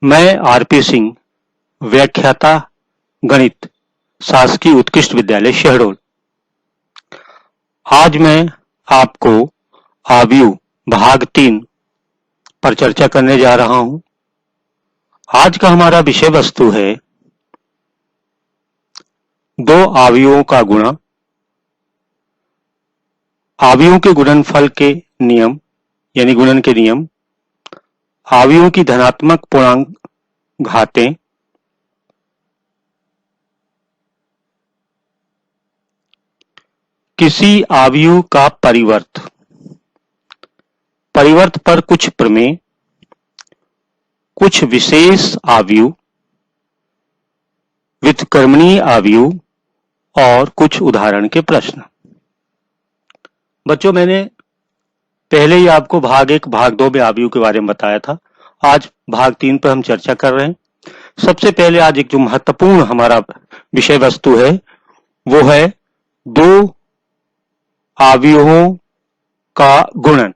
मैं आरपी सिंह, व्याख्याता गणित, शासकीय उत्कृष्ट विद्यालय शहडोल। आज मैं आपको आव्यूह भाग 3 पर चर्चा करने जा रहा हूं। आज का हमारा विषय वस्तु है दो आव्यूहों का गुणा, आव्यूहों के गुणनफल के नियम यानी गुणन के नियम, आव्यूहों की धनात्मक पूर्णांक घातें, किसी आव्यूह का परिवर्त, परिवर्त पर कुछ प्रमेय, कुछ विशेष आव्यूह, व्युत्क्रमणीय आव्यूह और कुछ उदाहरण के प्रश्न। बच्चों, मैंने पहले ही आपको भाग 1 भाग 2 में आव्यूह के बारे में बताया था। आज भाग 3 पर हम चर्चा कर रहे हैं। सबसे पहले आज एक जो महत्वपूर्ण हमारा विषय वस्तु है वो है दो आव्यूहों का गुणन।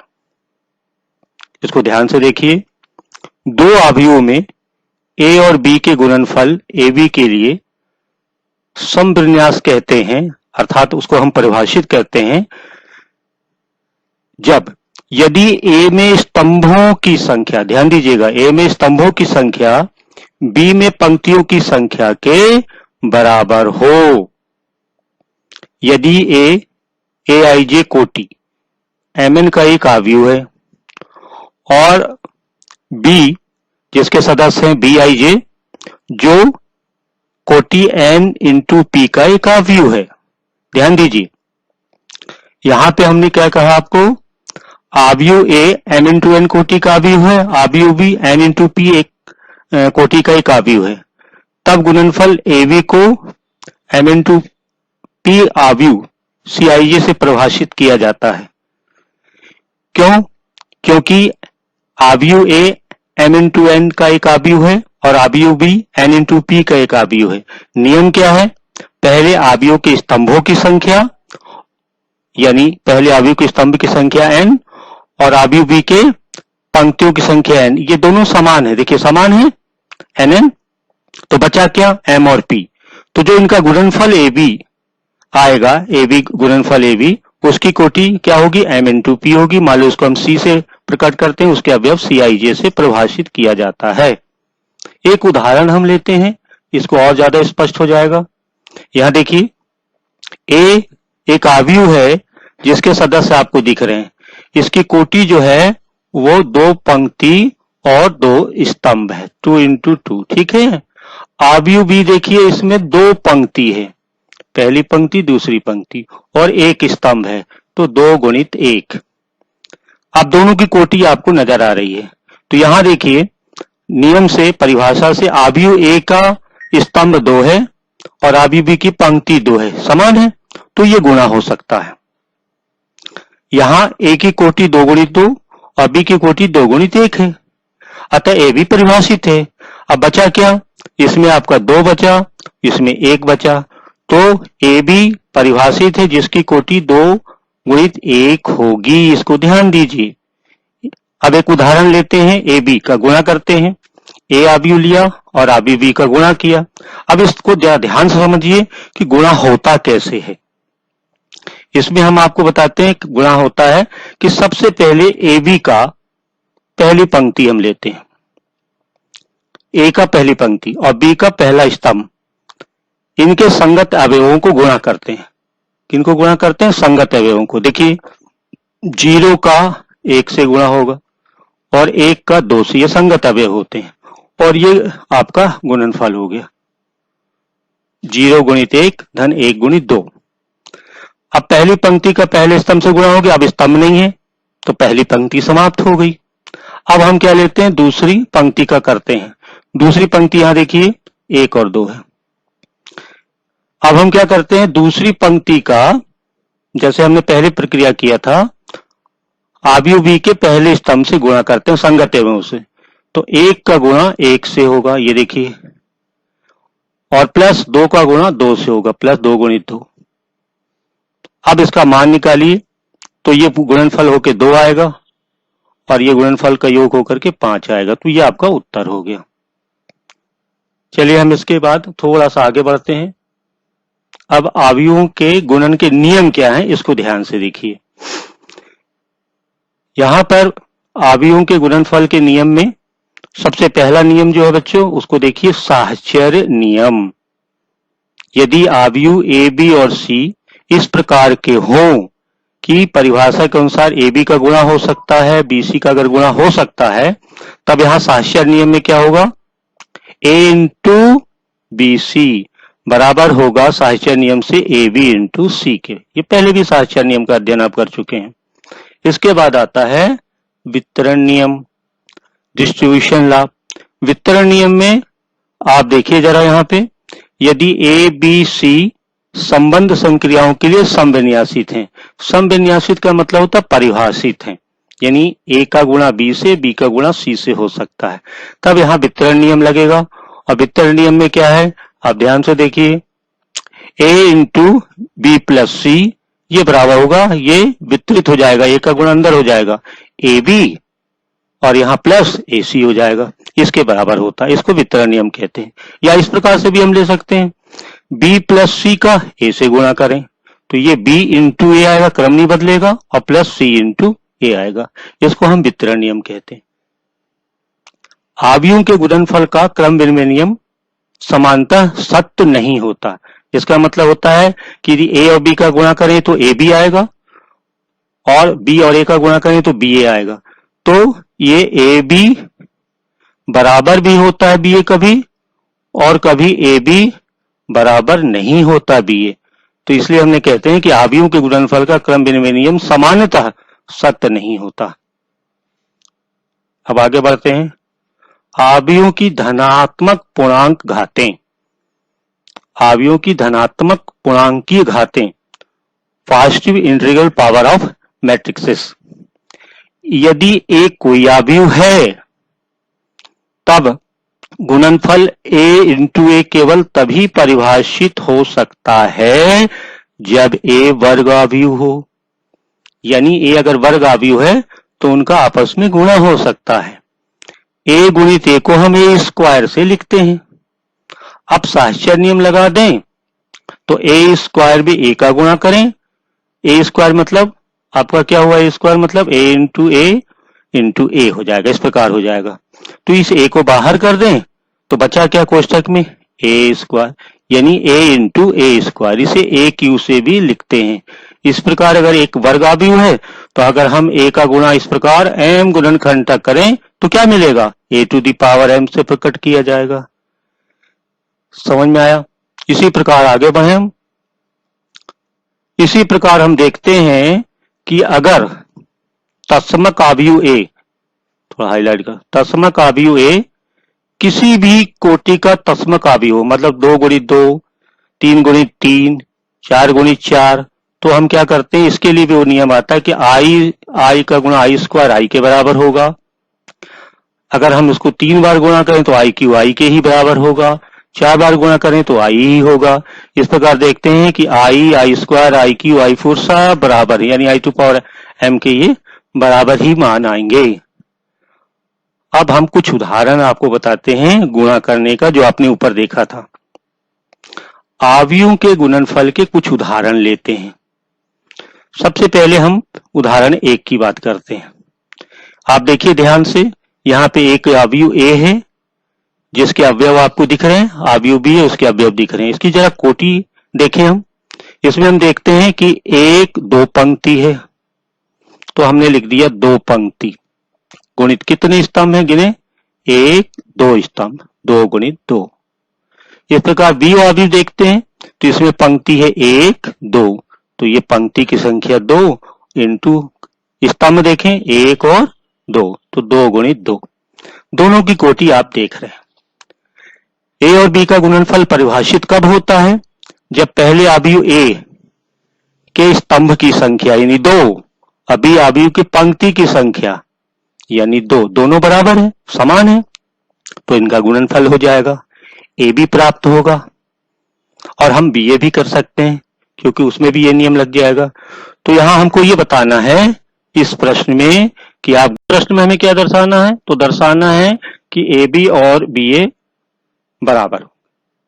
इसको ध्यान से देखिए। दो आव्यूहों में ए और बी के गुणनफल ए बी के लिए समविन्यास कहते हैं, अर्थात उसको हम परिभाषित करते हैं जब यदि ए में स्तंभों की संख्या, ध्यान दीजिएगा, ए में स्तंभों की संख्या बी में पंक्तियों की संख्या के बराबर हो। यदि ए आई जे कोटि mn का एक आव्यूह है और बी जिसके सदस्य हैं बी आई जे जो कोटि n इंटू पी का एक आव्यूह है। ध्यान दीजिए, यहां पे हमने क्या कहा आपको, आव्यूह ए m इंटू एन कोटि का आव्यूह है, आव्यूह बी n इंटू पी एक कोटि का एक आव्यूह है। तब गुणनफल ए बी को m इंटू पी आव्यूह CIJ से परिभाषित किया जाता है। क्यों? क्योंकि आव्यूह ए m इंटू एन का एक आव्यूह है और आव्यूह बी n इंटू पी का एक आव्यूह है। नियम क्या है? पहले आव्यूह के स्तंभों की संख्या यानी पहले आव्यूह के स्तंभ की संख्या n और आव्यूह बी के पंक्तियों की संख्या n, ये दोनों समान है। देखिए समान है nn, तो बचा क्या, m और p। तो जो इनका गुणनफल ए बी आएगा, ए बी गुणनफल ए बी, उसकी कोटि क्या होगी, m इंटू पी होगी। मान लो उसको हम c से प्रकट करते हैं, उसके अवयव CIJ से परिभाषित किया जाता है। एक उदाहरण हम लेते हैं, इसको और ज्यादा स्पष्ट हो जाएगा। यहां देखिए, ए एक आव्यूह है जिसके सदस्य आपको दिख रहे हैं। इसकी कोटि जो है वो 2 पंक्ति और 2 स्तंभ है, 2 इंटू 2, ठीक है। आव्यूह बी देखिए, इसमें 2 पंक्ति है, पहली पंक्ति दूसरी पंक्ति और 1 स्तंभ है, तो 2 गुणित 1। अब दोनों की कोटि आपको नजर आ रही है। तो यहां देखिए, नियम से, परिभाषा से आव्यूह ए का स्तंभ 2 है और आव्यूह बी की पंक्ति 2 है, समान है, तो ये गुणा हो सकता है। यहां ए की कोटि 2 गुणित 2 और बी की कोटि 2 गुणित 1 है, अतः ए भी परिभाषित है। अब बचा क्या, इसमें आपका 2 बचा, इसमें 1 बचा, तो ए बी परिभाषित है जिसकी कोटि 2 गुणित 1 होगी। इसको ध्यान दीजिए। अब एक उदाहरण लेते हैं, ए बी का गुणा करते हैं। ए आव्यूह लिया और आव्यूह बी का गुणा किया। अब इसको जरा ध्यान से समझिए कि गुणा होता कैसे है। इसमें हम आपको बताते हैं कि गुणा होता है कि सबसे पहले ए बी का पहली पंक्ति हम लेते हैं, ए का पहली पंक्ति और बी का पहला स्तंभ, इनके संगत अवयवों को गुणा करते हैं। किनको गुणा करते हैं? संगत अवयवों को। देखिए, 0 का 1 से गुणा होगा और 1 का 2 से, ये संगत अवयव होते हैं और ये आपका गुणनफल हो गया 0 गुणित 1 धन 1 गुणित 2। अब पहली पंक्ति का पहले स्तंभ से गुणा हो गया, अब स्तंभ नहीं है तो पहली पंक्ति समाप्त हो गई। अब हम क्या लेते हैं, दूसरी पंक्ति का करते हैं। दूसरी पंक्ति यहां देखिए 1 और 2 है। अब हम क्या करते हैं, दूसरी पंक्ति का, जैसे हमने पहले प्रक्रिया किया था, आव्यूह बी के पहले स्तंभ से गुणा करते हैं संगत अवयवों से। तो 1 का गुणा 1 से होगा, ये देखिए, और प्लस 2 का गुणा 2 से होगा, प्लस 2 गुणित 2। अब इसका मान निकालिए, तो ये गुणनफल होके 2 आएगा और ये गुणनफल का योग होकर के 5 आएगा। तो ये आपका उत्तर हो गया। चलिए हम इसके बाद थोड़ा सा आगे बढ़ते हैं। अब अवयवों के गुणन के नियम क्या हैं इसको ध्यान से देखिए। यहां पर अवयवों के गुणनफल के नियम में सबसे पहला नियम जो है बच्चों उसको देखिए, साहचर्य नियम। यदि अवयव ए बी और सी इस प्रकार के हों कि परिभाषा के अनुसार ए बी का गुणा हो सकता है, बी सी का अगर गुणा हो सकता है, तब यहां साहचर्य नियम में क्या होगा, ए इंटू बी सी बराबर होगा साहचर्य नियम से ए बी इंटू सी के। ये पहले भी साहचर्य नियम का अध्ययन आप कर चुके हैं। इसके बाद आता है वितरण नियम, डिस्ट्रीब्यूशन लॉ। वितरण नियम में आप देखिए जरा यहां पे, यदि ए बी सी संबंध संक्रियाओं के लिए समविन्यासित हैं। समविन्यासित का मतलब होता है परिभाषित हैं, यानी ए का गुणा बी से, बी का गुणा सी से हो सकता है, तब यहां वितरण नियम लगेगा। और वितरण नियम में क्या है आप ध्यान से देखिए, ए इंटू बी प्लस सी ये बराबर होगा, ये वितरित हो जाएगा, ए का गुणा अंदर हो जाएगा ए बी और यहां प्लस ए सी हो जाएगा, इसके बराबर होता है। इसको वितरण नियम कहते हैं। या इस प्रकार से भी हम ले सकते हैं, बी प्लस सी का ए से गुणा करें तो ये बी इंटू ए आएगा, क्रम नहीं बदलेगा, और प्लस सी इंटू ए आएगा, इसको हम वितरण नियम कहते हैं। अवयवों के गुणनफल का क्रम विनिमय नियम समानतः सत्य नहीं होता। इसका मतलब होता है कि यदि ए और बी का गुणा करें तो ए बी आएगा, और बी और ए का गुणा करें तो बी ए आएगा। तो ये ए बी बराबर भी होता है बी ए कभी, और कभी ए बी बराबर नहीं होता बी ए। तो इसलिए हमने कहते हैं कि अवयवों के गुणनफल का क्रम विनिमय नियम सामान्यतः सत्य नहीं होता। अब आगे बढ़ते हैं। अवयवों की धनात्मक पूर्णांक घातें, अवयवों की धनात्मक पूर्णांकीय घातें, positive integral power of matrices. यदि एक कोई अवयव है तब गुणनफल a इंटू ए केवल तभी परिभाषित हो सकता है जब a वर्ग अवयव हो, यानी a अगर वर्ग अवयव है तो उनका आपस में गुणा हो सकता है। a गुणित a को हम a स्क्वायर से लिखते हैं। अब साहचर्य नियम लगा दें तो a स्क्वायर भी a का गुणा करें, a स्क्वायर मतलब आपका क्या हुआ, a स्क्वायर मतलब a इंटू ए हो जाएगा, इस प्रकार हो जाएगा। तो इस a को बाहर कर दें तो बचा क्या कोष्ठक में, ए स्क्वायर, यानी ए इंटू ए स्क्वायर, इसे ए क्यू से भी लिखते हैं। इस प्रकार अगर एक वर्ग अवयव है तो अगर हम ए का गुणा इस प्रकार एम गुणनखंड तक करें तो क्या मिलेगा, ए टू दी पावर एम से प्रकट किया जाएगा। समझ में आया। इसी प्रकार आगे बढ़े हम। इसी प्रकार हम देखते हैं कि अगर तत्समक अवयव ए, थोड़ा हाईलाइट कर, तत्समक अवयव ए किसी भी कोटि का तत्समक अवयव हो, मतलब 2 गुणित 2, 3 गुणित 3, 4 गुणित 4, तो हम क्या करते हैं, इसके लिए भी वो नियम आता है कि आई का गुणा आई स्क्वायर आई के बराबर होगा। अगर हम उसको 3 बार गुणा करें तो आई क्यू आई के ही बराबर होगा, 4 बार गुणा करें तो आई ही होगा। इस प्रकार देखते हैं कि i square i cube i four सब बराबर है, यानी आई टू पावर एम के ये बराबर ही मान आएंगे। अब हम कुछ उदाहरण आपको बताते हैं गुणा करने का, जो आपने ऊपर देखा था। अवयवों के गुणनफल के कुछ उदाहरण लेते हैं। सबसे पहले हम उदाहरण 1 की बात करते हैं। आप देखिए ध्यान से, यहाँ पे एक अवयव ए है जिसके अवयव आपको दिख रहे हैं, अवयव बी है उसके अवयव दिख रहे हैं। इसकी जरा कोटि देखें हम। इसमें हम देखते हैं कि 1 2 पंक्ति है, तो हमने लिख दिया 2 पंक्ति गुणित कितने स्तंभ हैं गिने, 1 2 स्तंभ, 2 गुणित 2। इस प्रकार बी अवयव देखते हैं तो इसमें पंक्ति है 1 2, तो ये पंक्ति की संख्या 2 इंटू स्तंभ देखें 1 और 2, तो 2 गुणित 2। दोनों की कोटि आप देख रहे हैं। ए और बी का गुणनफल परिभाषित कब होता है, जब पहले अवयव ए के स्तंभ की संख्या यानी 2 और बी अवयव की पंक्ति की संख्या यानी 2 दोनों बराबर है, समान है, तो इनका गुणनफल हो जाएगा, ए बी प्राप्त होगा। और हम बी ए भी कर सकते हैं क्योंकि उसमें भी ये नियम लग जाएगा। तो यहां हमको ये बताना है इस प्रश्न में कि आप प्रश्न में हमें क्या दर्शाना है, तो दर्शाना है कि ए बी और बी ए बराबर।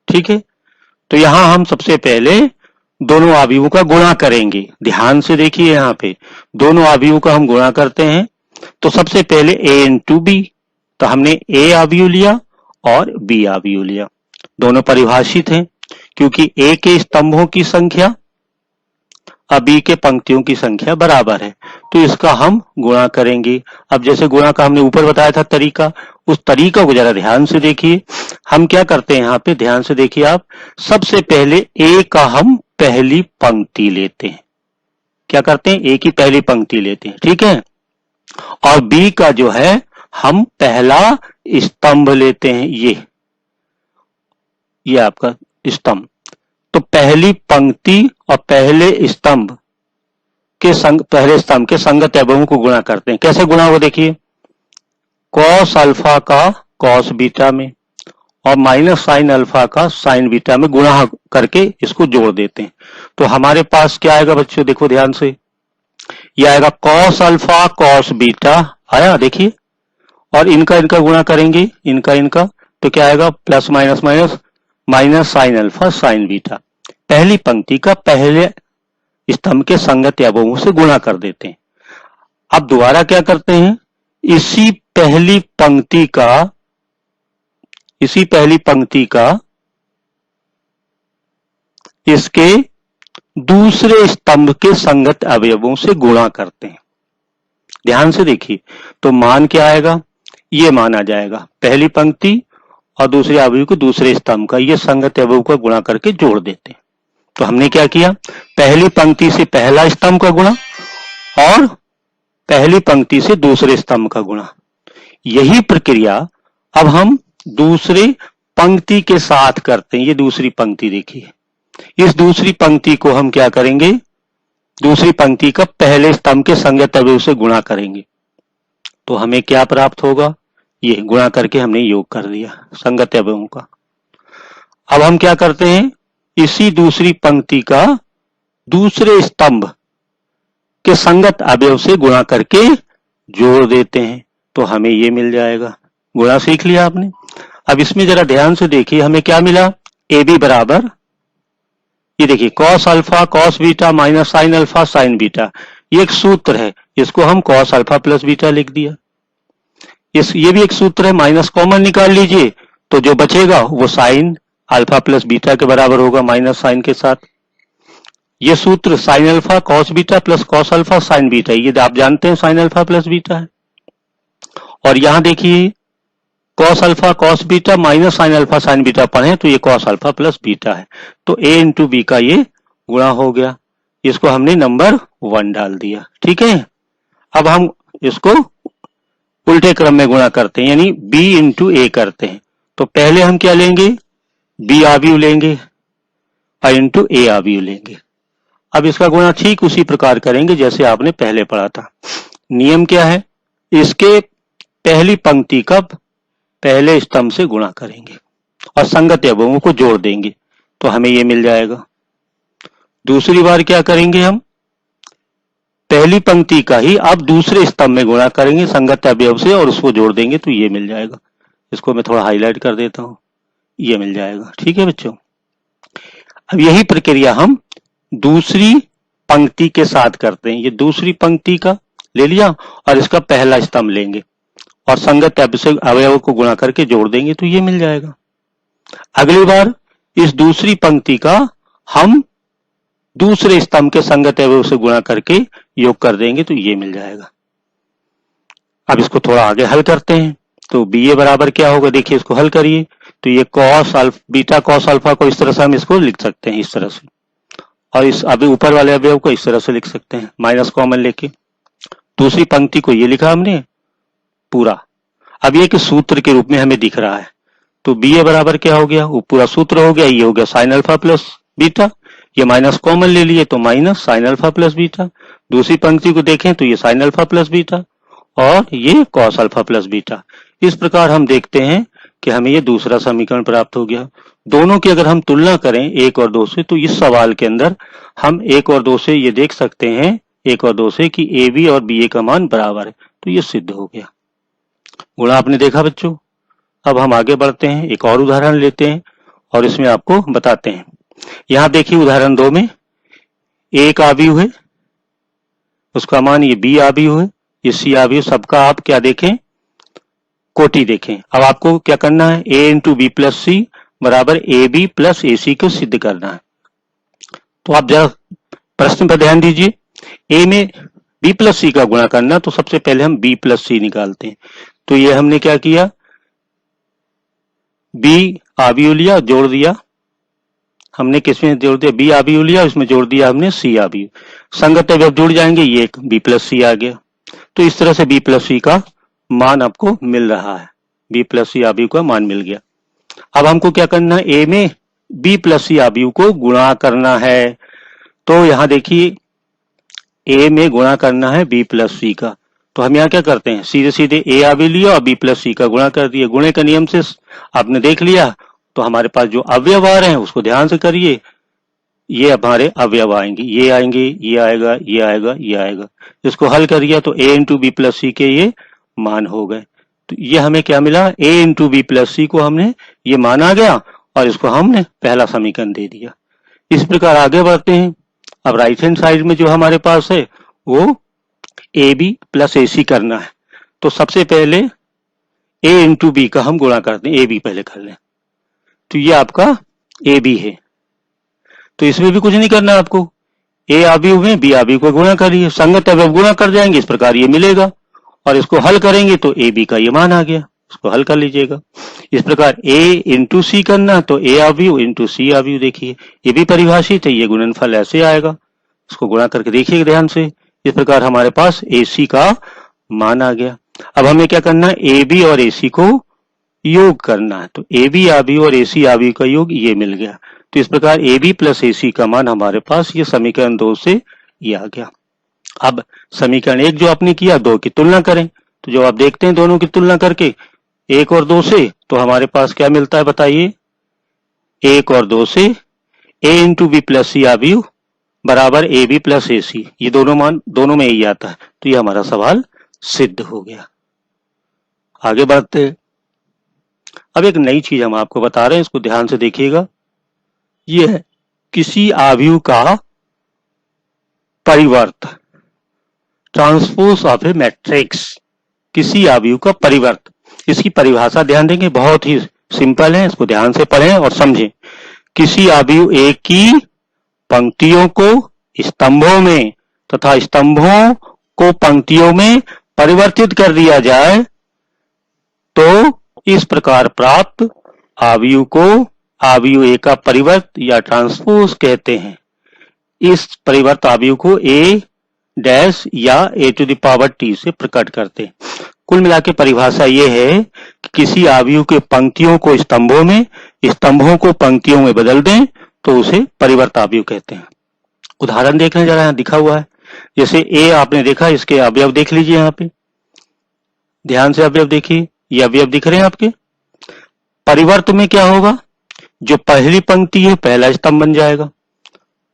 ठीक है, तो यहां हम सबसे पहले दोनों अवयवों का गुणा करेंगे। ध्यान से देखिए, यहाँ पे दोनों अवयवों का हम गुणा करते हैं। तो सबसे पहले a इंटू बी, तो हमने a अवयव लिया और b अवयव लिया। दोनों परिभाषित हैं क्योंकि a के स्तंभों की संख्या और b के पंक्तियों की संख्या बराबर है, तो इसका हम गुणा करेंगे। अब जैसे गुणा का हमने ऊपर बताया था तरीका, उस तरीका को जरा ध्यान से देखिए। हम क्या करते हैं, यहाँ पे ध्यान से देखिए आप। सबसे पहले a का हम पहली पंक्ति लेते हैं। क्या करते हैं, a की पहली पंक्ति लेते हैं, ठीक है। और b का जो है हम पहला स्तंभ लेते हैं, ये आपका स्तंभ। तो पहली पंक्ति और पहले स्तंभ के संगत अवयवों को गुणा करते हैं। कैसे गुणा हो, देखिए। कॉस अल्फा का कॉस बीटा में और माइनस साइन अल्फा का साइन बीटा में गुणा करके इसको जोड़ देते हैं। तो हमारे पास क्या आएगा बच्चों, देखो ध्यान से। यह आएगा कॉस अल्फा कॉस बीटा, आया देखिए। और इनका गुणा करेंगे, इनका, तो क्या आएगा, plus minus minus minus sine alpha sign beta. पहली पंक्ति का पहले स्तंभ के संगत अवयवों से गुणा कर देते हैं। अब दोबारा क्या करते हैं, इसी पहली पंक्ति का इसके दूसरे स्तंभ के संगत अवयवों से गुणा करते हैं। ध्यान से देखिए, तो मान क्या आएगा, ये मान आ जाएगा पहली पंक्ति और दूसरे अवयव को दूसरे स्तंभ का, ये संगत अवयव का गुणा करके जोड़ देते हैं। तो हमने क्या किया, पहली पंक्ति से पहला स्तंभ का गुणा और पहली पंक्ति से दूसरे स्तंभ का गुणा। यही प्रक्रिया अब हम दूसरे पंक्ति के साथ करते हैं। ये दूसरी पंक्ति देखिए, इस दूसरी पंक्ति को हम क्या करेंगे, दूसरी पंक्ति का पहले स्तंभ के संगत अवयव से गुणा करेंगे। तो हमें क्या प्राप्त होगा, ये गुणा करके हमने योग कर दिया संगत अवयवों का। अब हम क्या करते हैं, इसी दूसरी पंक्ति का दूसरे स्तंभ के संगत अवयव से गुणा करके जोड़ देते हैं, तो हमें ये मिल जाएगा। गुणा सीख लिया आपने। अब इसमें जरा ध्यान से देखिए, हमें क्या मिला, ए बी बराबर, ये देखिए cos alpha cos beta minus sine alpha sign beta, ये एक सूत्र है, इसको हम कॉस अल्फा प्लस बीटा लिख दिया। ये भी एक सूत्र है, माइनस कॉमन निकाल लीजिए तो जो बचेगा वो साइन अल्फा प्लस बीटा के बराबर होगा माइनस साइन के साथ। ये सूत्र sine alpha cos beta plus cos alpha sign beta, ये आप जानते हैं साइन अल्फा प्लस बीटा है। और यहां देखिए cos alpha cos beta minus sine alpha sign beta पढ़े तो ये कॉस अल्फा प्लस बीटा है। तो a इंटू बी का ये गुणा हो गया, इसको हमने नंबर 1 डाल दिया। ठीक है, अब हम इसको उल्टे क्रम में गुणा करते हैं, यानी b इंटू ए करते हैं। तो पहले हम क्या लेंगे, b अवयव लेंगे और इंटू ए अवयव लेंगे। अब इसका गुणा ठीक उसी प्रकार करेंगे जैसे आपने पहले पढ़ा था। नियम क्या है, इसके पहली पंक्ति का पहले स्तंभ से गुणा करेंगे और संगत अवयवों को जोड़ देंगे, तो हमें ये मिल जाएगा। दूसरी बार क्या करेंगे, हम पहली पंक्ति का ही अब दूसरे स्तंभ में गुणा करेंगे संगत अवयव से और उसको जोड़ देंगे, तो ये मिल जाएगा। इसको मैं थोड़ा हाईलाइट कर देता हूं, ये मिल जाएगा। ठीक है बच्चों, अब यही प्रक्रिया हम दूसरी पंक्ति के साथ करते हैं। ये दूसरी पंक्ति का ले लिया और इसका पहला स्तंभ लेंगे और संगत अवयव को गुणा करके जोड़ देंगे, तो ये मिल जाएगा। अगली बार इस दूसरी पंक्ति का हम दूसरे स्तंभ के संगत अवयव से गुणा करके योग कर देंगे, तो ये मिल जाएगा। अब इसको थोड़ा आगे हल करते हैं, तो बी ए बराबर क्या होगा, देखिए इसको हल करिए। तो ये कॉस बीटा कॉस अल्फा को इस तरह से हम इसको लिख सकते हैं, इस तरह से, और इस अभी ऊपर वाले अवयव को इस तरह से लिख सकते हैं माइनस कॉमन लेके। दूसरी पंक्ति को ये लिखा हमने पूरा, अब ये कि सूत्र के रूप में हमें दिख रहा है। तो बी ए बराबर क्या हो गया, वो पूरा सूत्र हो गया, ये हो गया साइन अल्फा प्लस बीटा, ये माइनस कॉमन ले लिए तो minus sine alpha plus beta. दूसरी पंक्ति को देखें तो ये साइन अल्फा प्लस बीटा और ये कॉस अल्फा प्लस बीटा। इस प्रकार हम देखते हैं कि हमें ये दूसरा समीकरण प्राप्त हो गया। दोनों की अगर हम तुलना करें 1 और 2 से, तो इस सवाल के अंदर हम 1 और 2 से ये देख सकते हैं, 1 और 2 से कि ए बी और बी ए का मान बराबर है, तो ये सिद्ध हो गया। गुणा आपने देखा बच्चों, अब हम आगे बढ़ते हैं, एक और उदाहरण लेते हैं और इसमें आपको बताते हैं। यहां देखिए उदाहरण 2 में एक आव्यूह है, उसका मान ये बी आव्यूह है, ये सी आव्यूह, सबका आप क्या देखें, कोटि देखें। अब आपको क्या करना है, ए इंटू बी प्लस सी बराबर ए बी प्लस ए सी को सिद्ध करना है। तो आप जरा प्रश्न पर ध्यान दीजिए, ए में बी प्लस सी का गुणा करना, तो सबसे पहले हम बी प्लस सी निकालते हैं। तो ये हमने क्या किया, बी आव्यूह लिया, जोड़ दिया, हमने किसमें जोड़ दिया, बी आव्यूह लिया, इसमें जोड़ दिया हमने सी आव्यूह, संगत अवयव जुड़ जाएंगे, ये एक बी प्लस सी आ गया। तो इस तरह से बी प्लस सी का मान आपको मिल रहा है, बी प्लस सी आव्यूह का मान मिल गया। अब हमको क्या करना है, ए में बी प्लस सी आव्यूह को गुणा करना है। तो यहां देखिए ए में गुणा करना है बी प्लस सी का, तो हम यहाँ क्या करते हैं, सीधे सीधे ए आव्यूह लिया और बी प्लस सी का गुणा कर दिया। गुणे का नियम से आपने देख लिया, तो हमारे पास जो अवयव आ रहे हैं उसको ध्यान से करिए, ये हमारे अवयव आएंगे, ये आएंगे, ये आएगा, ये आएगा, ये आएगा। इसको हल करिए तो ए इंटू बी प्लस सी के ये मान हो गए। तो ये हमें क्या मिला, ए इंटू बी प्लस सी को हमने ये मान आ गया और इसको हमने पहला समीकरण दे दिया। इस प्रकार आगे बढ़ते हैं। अब राइट हैंड साइड में जो हमारे पास है वो ए बी प्लस ए सी करना है। तो सबसे पहले ए इंटू बी का हम गुणा करते हैं, ए बी पहले कर लें, तो ये आपका ए बी है। तो इसमें भी कुछ नहीं करना आपको, ए आव्यूह में बी आव्यूह को गुणा करिए, संगत अवयव गुणा कर जाएंगे, इस प्रकार ये मिलेगा और इसको हल करेंगे तो ए बी का ये मान आ गया, इसको हल कर लीजिएगा। इस प्रकार ए इंटू सी करना, तो ए आव्यूह इंटू सी आव्यूह, देखिए ये भी परिभाषित है, ये गुणनफल ऐसे आएगा, इसको गुणा करके देखिए ध्यान से। इस प्रकार हमारे पास ए सी का मान आ गया। अब हमें क्या करना है, ए बी और ए सी को योग करना है, तो ए बी आव्यूह और ए सी आव्यूह का योग ये मिल गया। तो इस प्रकार ए बी प्लस ए सी का मान हमारे पास ये समीकरण 2 से ये आ गया। अब समीकरण 1 जो आपने किया, 2 की तुलना करें, तो जो आप देखते हैं दोनों की तुलना करके 1 और 2 से, तो हमारे पास क्या मिलता है बताइए, 1 और 2 से ए इंटू बी प्लस सी आव्यूह बराबर ए बी प्लस ए सी, ये दोनों मान दोनों में यही आता है। तो ये हमारा सवाल सिद्ध हो गया। आगे बढ़ते हैं। अब एक नई चीज हम आपको बता रहे हैं, इसको ध्यान से देखिएगा। ये है किसी आव्यूह का परिवर्त, ट्रांसपोज ऑफ ए मैट्रिक्स, किसी आव्यूह का परिवर्त। इसकी परिभाषा ध्यान देंगे, बहुत ही सिंपल है, इसको ध्यान से पढ़ें और समझें। किसी आव्यूह ए की पंक्तियों को स्तंभों में तथा स्तंभों को पंक्तियों में परिवर्तित कर दिया जाए तो इस प्रकार प्राप्त आव्यूह को आव्यूह ए का परिवर्त या ट्रांसपोज कहते हैं। इस परिवर्त आव्यूह को ए डैश या ए टू द पावर टी से प्रकट करते हैं। कुल मिला के परिभाषा ये है कि किसी आव्यूह के पंक्तियों को स्तंभों में, स्तंभों को पंक्तियों में बदल दें तो उसे परिवर्त आव्यूह कहते हैं। उदाहरण देख लें जरा, यहाँ दिखा हुआ है, जैसे ए आपने देखा, इसके अवयव देख लीजिए, यहाँ पे ध्यान से अवयव देखिए, ये अवयव दिख रहे हैं आपके। परिवर्त में क्या होगा, जो पहली पंक्ति है पहला स्तंभ बन जाएगा,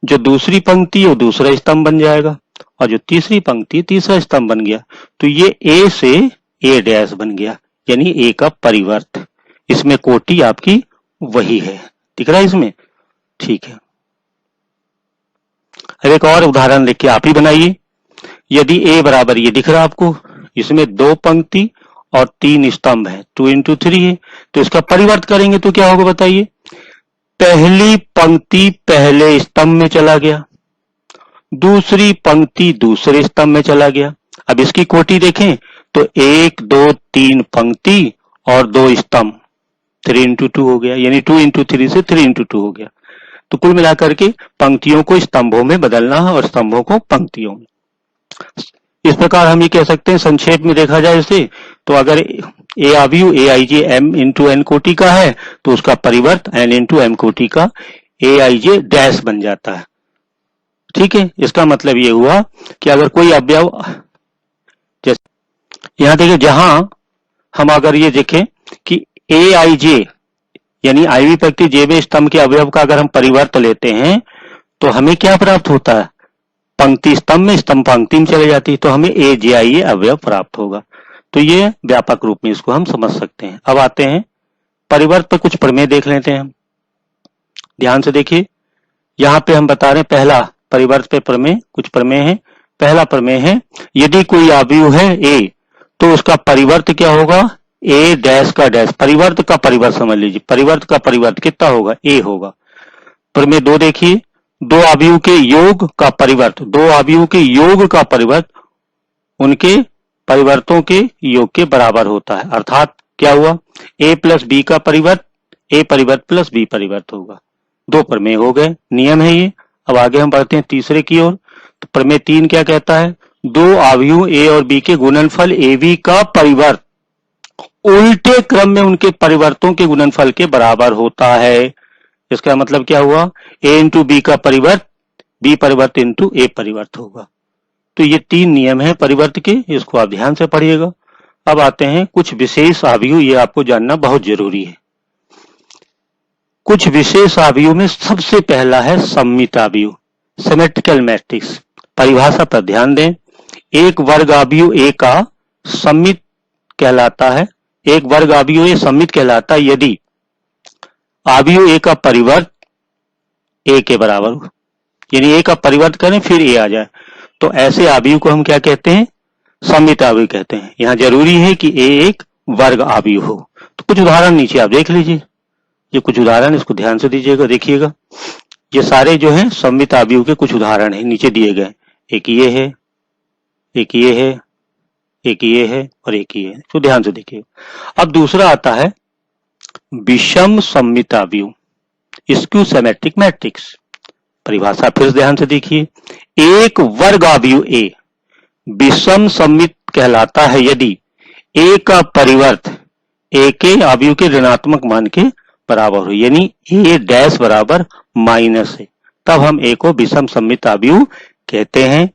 जो दूसरी पंक्ति है वो दूसरा स्तंभ बन जाएगा, और जो तीसरी पंक्ति तीसरा स्तंभ बन गया। तो ये ए से ए डैश बन गया, यानी ए का परिवर्त। इसमें कोटि आपकी वही है, दिख रहा है इसमें, ठीक है। अब एक और उदाहरण लिख के आप ही बनाइए। यदि ए बराबर ये दिख रहा है आपको, इसमें 2 पंक्ति और 3 स्तंभ है, 2 इंटू 3 है, तो इसका परिवर्त करेंगे तो क्या होगा बताइए, पहली पंक्ति पहले स्तंभ में चला गया, दूसरी पंक्ति दूसरे स्तंभ में चला गया। अब इसकी कोटि देखें तो 1 2 3 पंक्ति और 2 स्तंभ, 3 इंटू 2 हो गया, यानी 2 इंटू 3 से 3 इंटू 2 हो गया। तो कुल मिलाकर के पंक्तियों को स्तंभों में बदलना है और स्तंभों को पंक्तियों में। इस प्रकार हम ये कह सकते हैं, संक्षेप में देखा जाए इसे, तो अगर ए आव्यूह ए आई जे एम इंटू एन कोटि का है तो उसका परिवर्त एन इंटू एम कोटि का ए आई जे डैश बन जाता है, ठीक है। इसका मतलब ये हुआ कि अगर कोई अवयव, जैसे यहां देखिए, जहां हम अगर ये देखें कि ए आई जे यानी आईवी पंक्ति जेबे स्तंभ के अवयव का अगर हम परिवर्त लेते हैं तो हमें क्या प्राप्त होता है, पंक्ति स्तंभ में, स्तंभ पंक्ति में चले जाती है, तो हमें ए जे आई ए अवयव प्राप्त होगा। तो ये व्यापक रूप में इसको हम समझ सकते हैं। अब आते हैं परिवर्त पर कुछ प्रमेय देख लेते हैं हम। ध्यान से देखिए, यहां पे हम बता रहे हैं पहला परिवर्त पे प्रमेय, कुछ प्रमेय है। पहला प्रमेय है, यदि कोई आव्यूह है ए तो उसका परिवर्त क्या होगा, ए डैश का डैश। परिवर्त का परिवर्त समझ लीजिए, परिवर्त का परिवर्त कितना होगा, ए होगा। प्रमेय 2 देखिए, दो आव्यूह के योग का परिवर्त, दो आव्यूह के योग का परिवर्त उनके परिवर्तों के योग के बराबर होता है। अर्थात क्या हुआ, ए प्लस बी का परिवर्त ए परिवर्त प्लस बी परिवर्त होगा। दो प्रमेय हो गए, नियम है ये। अब आगे हम बढ़ते हैं तीसरे की ओर। तो प्रमेय 3 क्या कहता है, दो आव्यूह ए और बी के गुणनफल ए बी का परिवर्त उल्टे क्रम में उनके परिवर्तों के गुणनफल के बराबर होता है। इसका मतलब क्या हुआ, ए इंटू बी का परिवर्त बी परिवर्त इंटू ए परिवर्त होगा। तो ये 3 नियम है परिवर्त के, इसको आप ध्यान से पढ़िएगा। अब आते हैं कुछ विशेष आव्यूह, ये आपको जानना बहुत जरूरी है। कुछ विशेष आव्यूह में सबसे पहला है सममित आव्यूह, सिमेट्रिकल मैट्रिक्स। परिभाषा पर ध्यान दें, एक वर्ग आव्यूह ए का सममित कहलाता है, एक वर्ग आव्यूह ए सममित कहलाता है यदि आव्यूह ए का परिवर्त ए के बराबर हो, यानी ए का परिवर्त करें फिर ए आ जाए, तो ऐसे आव्यूह को हम क्या कहते हैं, सममित आव्यूह कहते हैं। यहां जरूरी है कि ए एक वर्ग आव्यूह हो। तो कुछ उदाहरण नीचे आप देख लीजिए, ये कुछ उदाहरण, इसको ध्यान से दीजिएगा, देखिएगा। ये सारे जो हैं सममित आव्यूह के कुछ उदाहरण हैं, नीचे दिए गए। एक ये है, एक ये है, एक ये है और एक ये है, तो ध्यान से देखिएगा। अब दूसरा आता है विषम सममित आव्यूह, स्क्यू सिमेट्रिक मैट्रिक्स। परिभाषा फिर ध्यान से देखिए, एक वर्ग आव्यूह ए विषम सममित कहलाता है यदि ए का परिवर्त ए के आव्यूह के ऋणात्मक मान के बराबर हो, यानी ए डैश बराबर माइनस है, तब हम ए को विषम सममित आव्यूह कहते हैं।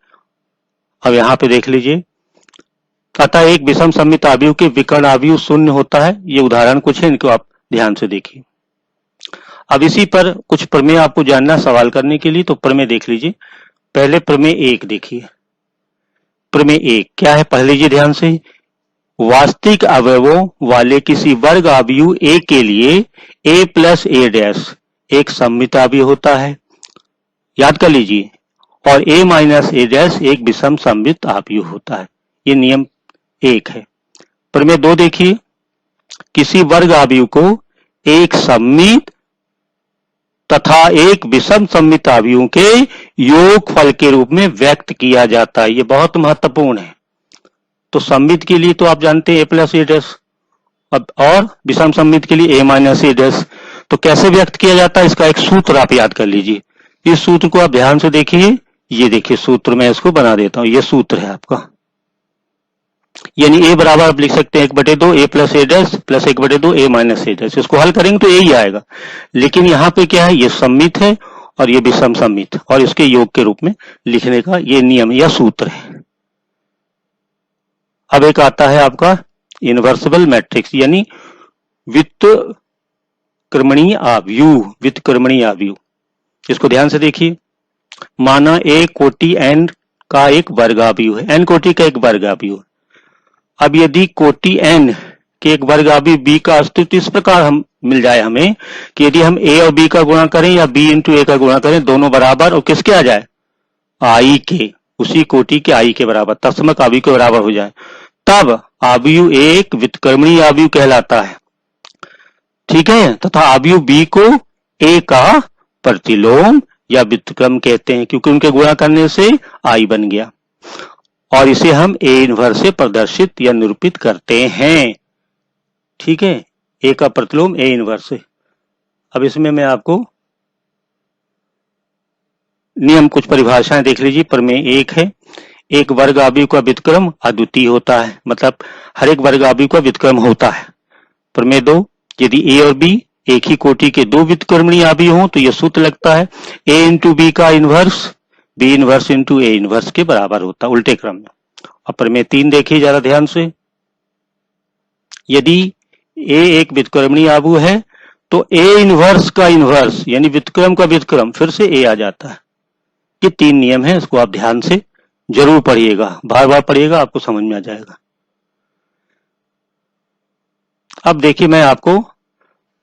अब यहां पे देख लीजिए, अतः एक विषम सममित आव्यूह के विकर्ण आव्यूह शून्य होता है। ये उदाहरण कुछ है, इनको आप ध्यान से देखिए। अब इसी पर कुछ प्रमेय आपको जानना सवाल करने के लिए, तो प्रमेय देख लीजिए। पहले प्रमेय 1 देखिए, प्रमेय 1 क्या है पढ़ लीजिए ध्यान से। वास्तविक अवयवों वाले किसी वर्ग आव्यूह ए के लिए ए प्लस ए डैश एक सममित आव्यूह होता है, याद कर लीजिए, और ए माइनस ए डैश एक विषम सममित आव्यूह होता है। ये नियम 1 है। प्रमेय 2 देखिए, किसी वर्ग आव्यूह को एक सममित तथा एक विषम सममित आव्यूह के योगफल के रूप में व्यक्त किया जाता है। ये बहुत महत्वपूर्ण है। तो सममित के लिए तो आप जानते हैं ए प्लस ए डैश, अब और विषम सममित के लिए ए माइनस ए डैश। तो कैसे व्यक्त किया जाता है, इसका एक सूत्र आप याद कर लीजिए। इस सूत्र को आप ध्यान से देखिए, ये देखिए सूत्र मैं इसको बना देता हूं, ये सूत्र है आपका। यानी ए बराबर आप लिख सकते हैं 1/2 ए प्लस ए डैश प्लस 1/2 ए माइनस ए डैश। इसको हल करेंगे तो यही आएगा, लेकिन यहाँ पे क्या है, ये सममित है और ये विषम सममित, और इसके योग के रूप में लिखने का ये नियम या सूत्र है। अब एक आता है आपका इनवर्सिबल मैट्रिक्स, यानी व्युत्क्रमणीय आव्यूह, व्युत्क्रमणीय आव्यूह। इसको ध्यान से देखिए, माना ए कोटि एन का एक वर्ग आव्यूह है, एन कोटि का एक वर्ग आव्यूह। अब यदि कोटि एन के एक वर्ग आव्यूह बी का अस्तित्व इस प्रकार हम मिल जाए हमें कि यदि हम ए और बी का गुणा करें या बी इंटू ए का गुणा करें, दोनों बराबर और किसके आ जाए, आई के, उसी कोटि के आई के बराबर, तत्समक आव्यूह के बराबर हो जाए, तब आव्यूह एक व्युत्क्रमणीय आव्यूह कहलाता है। ठीक है, तथा आव्यूह बी को ए का प्रतिलोम या व्युत्क्रम कहते हैं, क्योंकि उनके गुणा करने से आई बन गया, और इसे हम ए इनवर्स से प्रदर्शित या निरूपित करते हैं। ठीक है, ए का प्रतिलोम ए इनवर्स से। अब इसमें मैं आपको नियम कुछ परिभाषाएं देख लीजिए। प्रमेय 1 है, एक वर्ग आव्यूह का व्युत्क्रम अद्वितीय होता है, मतलब हर एक वर्ग आव्यूह का व्युत्क्रम होता है। प्रमेय 2, यदि ए और बी एक ही कोटि के दो व्युत्क्रमणीय आव्यूह हों तो यह सूत्र लगता है ए इंटू बी का inverse B inverse into A inverse के बराबर होता है, उल्टे क्रम में। अब प्रमेय 3 देखिए जरा ध्यान से, यदि ए एक व्युत्क्रमणीय आव्यूह है तो ए इनवर्स का इनवर्स यानी व्युत्क्रम का व्युत्क्रम फिर से ए आ जाता है। ये 3 नियम है, इसको आप ध्यान से जरूर पढ़िएगा, बार बार पढ़िएगा, आपको समझ में आ जाएगा। अब देखिए मैं आपको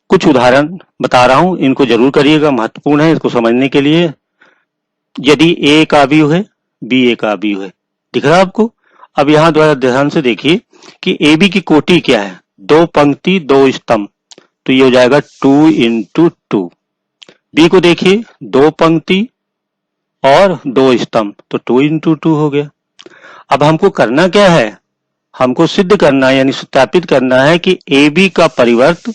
कुछ उदाहरण बता रहा हूं, इनको जरूर करिएगा, महत्वपूर्ण है इसको समझने के लिए। यदि ए का अवयव है, बी ए का अवयव है, दिख रहा है आपको। अब यहां द्वारा ध्यान से देखिए कि ए बी की कोटि क्या है, 2 पंक्ति 2 स्तंभ, तो ये हो जाएगा 2 इंटू 2। बी को देखिए 2 पंक्ति और 2 स्तंभ, तो 2 इंटू 2 हो गया। अब हमको करना क्या है, हमको सिद्ध करना है यानी सत्यापित करना है कि ए बी का परिवर्त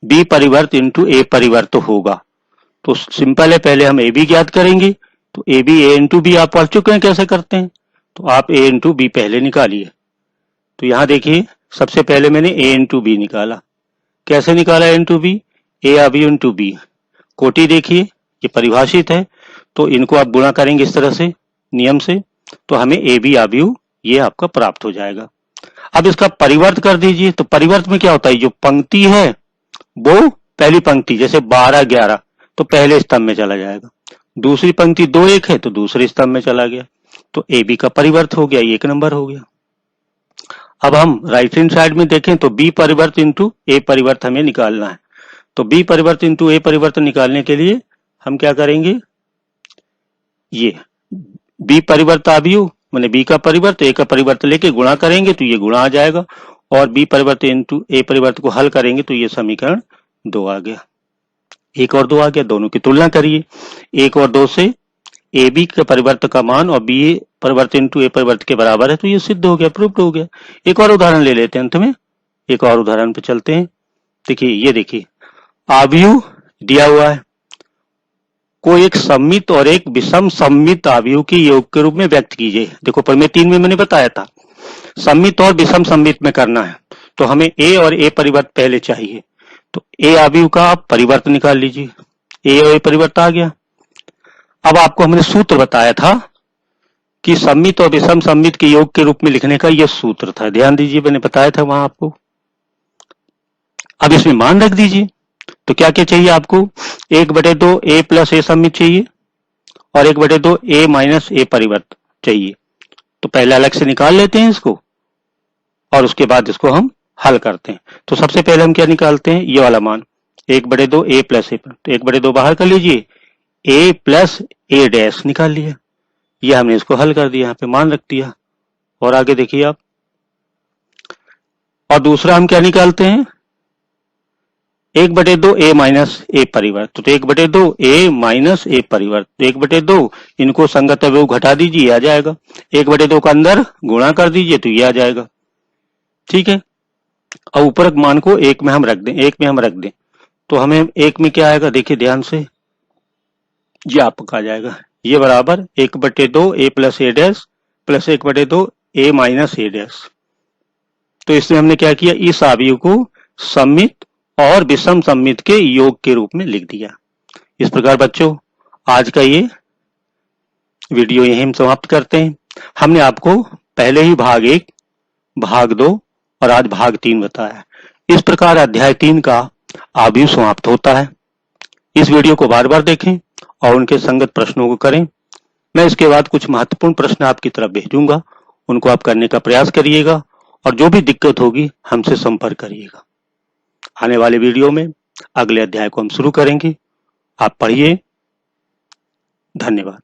बी परिवर्त इंटू ए परिवर्त होगा। तो सिंपल है, पहले हम ए बी ज्ञात करेंगे। तो A B A into B आप पढ़ चुके हैं कैसे करते हैं, तो आप ए इंटू बी पहले निकालिए। तो यहां देखिए सबसे पहले मैंने ए इंटू बी निकाला। कैसे निकाला ए इंटू बी, ए अवयव इंटू बी, कोटि देखिए ये परिभाषित है, तो इनको आप गुणा करेंगे इस तरह से नियम से, तो हमें ए बी अवयव ये आपका प्राप्त हो जाएगा। अब इसका परिवर्त कर दीजिए। तो परिवर्त में क्या होता है, जो पंक्ति है वो पहली पंक्ति जैसे 12 11 तो पहले स्तंभ में चला जाएगा, दूसरी पंक्ति 2 1 है तो दूसरे स्तंभ में चला गया, तो ए बी का परिवर्त हो गया, ये 1 नंबर हो गया। अब हम राइट हैंड साइड में देखें तो बी परिवर्त इंटू ए परिवर्त हमें निकालना है। तो बी परिवर्त इंटू ए परिवर्त निकालने के लिए हम क्या करेंगे, ये बी परिवर्त अवयव मैंने बी का परिवर्त ए का परिवर्त लेके गुणा करेंगे तो ये गुणा आ जाएगा, और बी परिवर्त इंटू ए परिवर्त को हल करेंगे तो ये समीकरण 2 आ गया। 1 और 2 आ गया, दोनों की तुलना करिए। 1 और 2 से ए बी के परिवर्त का मान और बी परिवर्त इंटू ए परिवर्त के बराबर है, तो ये सिद्ध हो गया, प्रूव्ड हो गया। एक और उदाहरण ले लेते हैं, अंत में एक और उदाहरण पे चलते हैं। देखिए ये देखिए अवयव दिया हुआ है, कोई एक सम्मित और एक विषम सम्मित अवयव के योग के रूप में व्यक्त कीजिए। देखो पर मैं 3 में मैंने बताया था सम्मित और विषम सम्मित में करना है, तो हमें ए और ए परिवर्त पहले चाहिए। तो ए अवयव का आप परिवर्त निकाल लीजिए, ए और ए परिवर्त आ गया। अब आपको हमने सूत्र बताया था कि सम्मित और विषम सम्मित के योग के रूप में लिखने का यह सूत्र था, ध्यान दीजिए मैंने बताया था वहां आपको। अब इसमें मान रख दीजिए। तो क्या क्या चाहिए आपको, 1/2 ए प्लस ए सम्मित चाहिए और 1/2 ए माइनस ए परिवर्त चाहिए। तो पहले अलग से निकाल लेते हैं इसको और उसके बाद इसको हम हल करते हैं। तो सबसे पहले हम क्या निकालते हैं, ये वाला मान 1/2 ए प्लस ए, तो 1/2 बाहर कर लीजिए, ए प्लस ए डैश निकाल लिया, ये हमने इसको हल कर दिया, यहाँ पे मान रख दिया। और आगे देखिए आप, और दूसरा हम क्या निकालते हैं, 1/2 ए माइनस ए परिवर्त, तो 1/2 ए माइनस ए परिवर्त, तो 1/2 इनको संगत अवयव घटा दीजिए आ जाएगा, 1/2 का अंदर गुणा कर दीजिए तो ये आ जाएगा, ठीक है। और ऊपर मान को 1 में हम रख दें, 1 में हम रख दें तो हमें 1 में क्या आएगा, देखिए ध्यान से, ये आपका आ जाएगा, ये बराबर 1/2 ए प्लस ए डैश प्लस 1/2 ए माइनस ए डैश। तो इसमें हमने क्या किया, इस अवयव को सम्मित और विषम सम्मित के योग के रूप में लिख दिया। इस प्रकार बच्चों आज का ये वीडियो यहीं हम समाप्त करते हैं। हमने आपको पहले ही भाग 1, भाग 2 और आज भाग 3 बताया। इस प्रकार अध्याय 3 का अवयव समाप्त होता है। इस वीडियो को बार बार देखें और उनके संगत प्रश्नों को करें। मैं इसके बाद कुछ महत्वपूर्ण प्रश्न आपकी तरफ भेजूंगा, उनको आप करने का प्रयास करिएगा और जो भी दिक्कत होगी हमसे संपर्क करिएगा। आने वाले वीडियो में अगले अध्याय को हम शुरू करेंगे। आप पढ़िए। धन्यवाद।